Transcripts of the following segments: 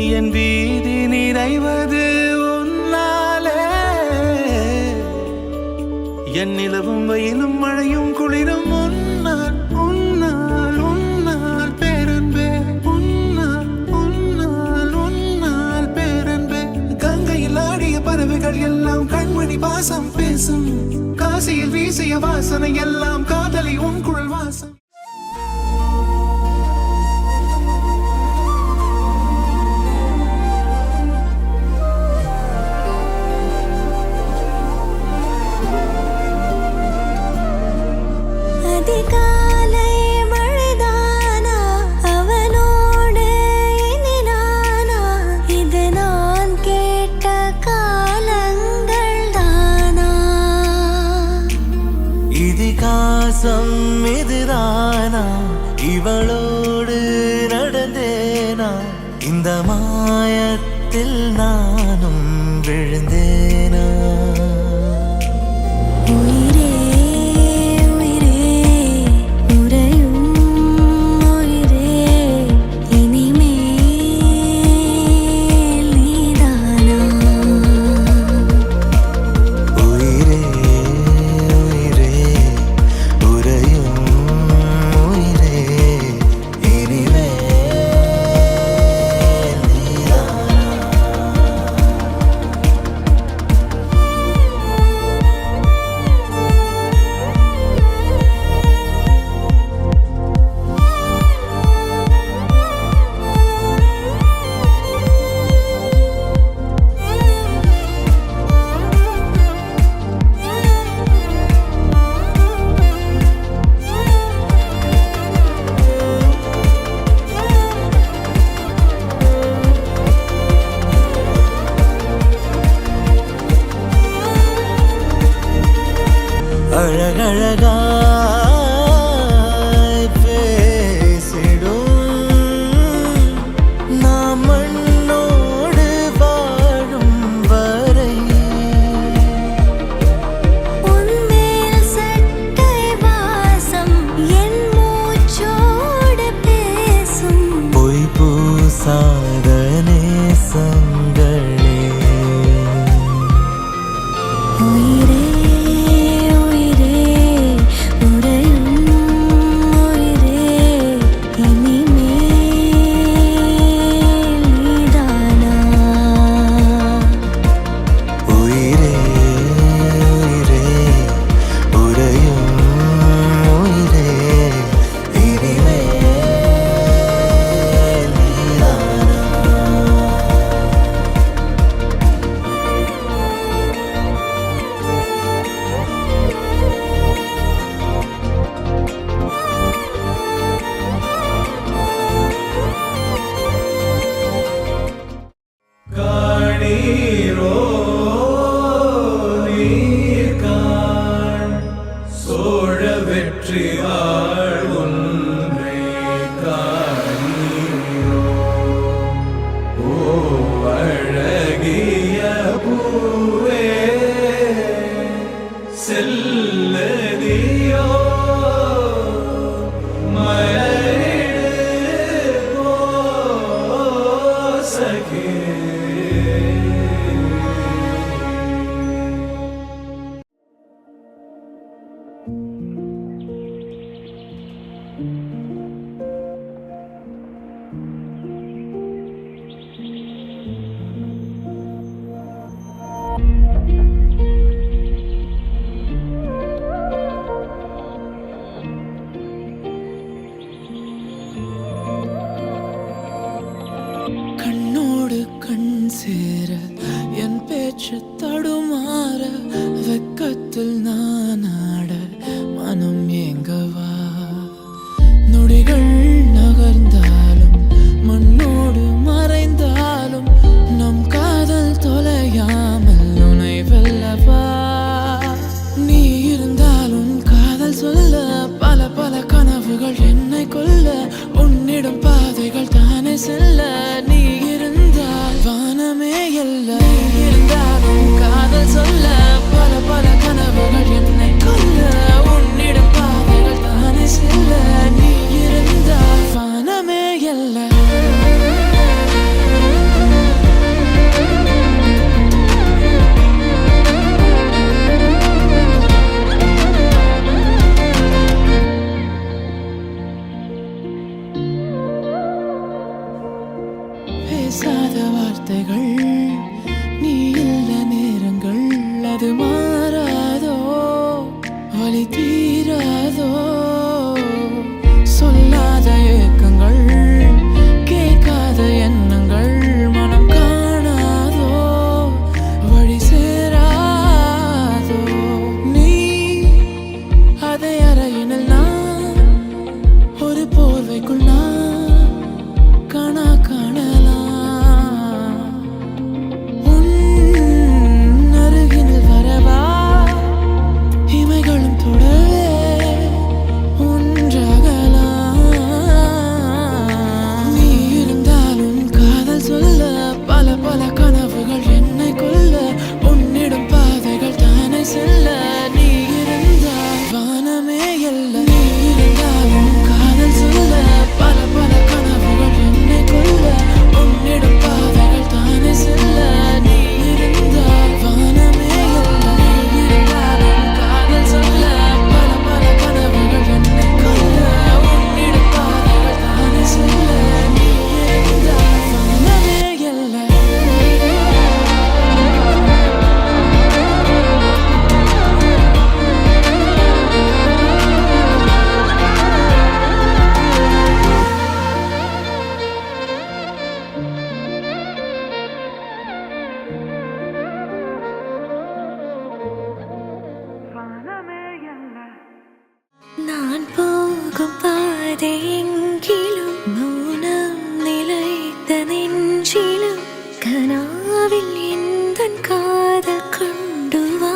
என் வீதி நிறைவது உன்னாலே என் நிலவும் வெயிலும் மழையும் குளிரும் உன்னால் உன்னால் உன்னால் பேரன்பே உன்னால் உன்னால் உன்னால் பேரன்பே கங்கையில் ஆடிய பறவைகள் எல்லாம் கண்மணி பாசம் பேசும் காசியில் வீசிய வாசனை எல்லாம் காதலி உன் குழல் வாசம் இதுதானா இவளோடு நடந்தேனா இந்த மாயத்தில் நானும் விழுந்தேனா அழகழகாய் பேசிடும் நாம் மண்ணோடு வாழும் வரை உன்மேல் சட்டை வாசம் என் மூச்சோடு பேசும் பொய் பூசாத நேசங்களே சேர என் பேச்சு தடுமாற வெக்கத்தில் நான் ஆட மனம் ஏங்கவா நொடிகள் நகர்ந்தாலும் மண்ணோடு மறைந்தாலும் நம் காதல் தொலையாமல் உனை வெல்லவா நீ இருந்தாலும் காதல் சொல்ல பல பல கனவுகள் என்னை கொல்ல உன்னிடம் பாதைகள் தானே செல்ல நீ இருந்தால் வானமே இல்லை இருந்தாலும் காதல் சொல்ல பல பல கனவுகள் சொல்லாதே எங்கிலும் மௌனம் நிலைத்த நெஞ்சிலும் கனாவில் எந்தன் காதல் கொண்டு வா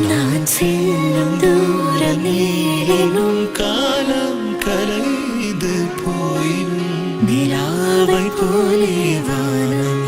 நான் செல்லும் தூரம் நீளும் காலம் கரைந்து போயினும் நிலாவை போலே வானம்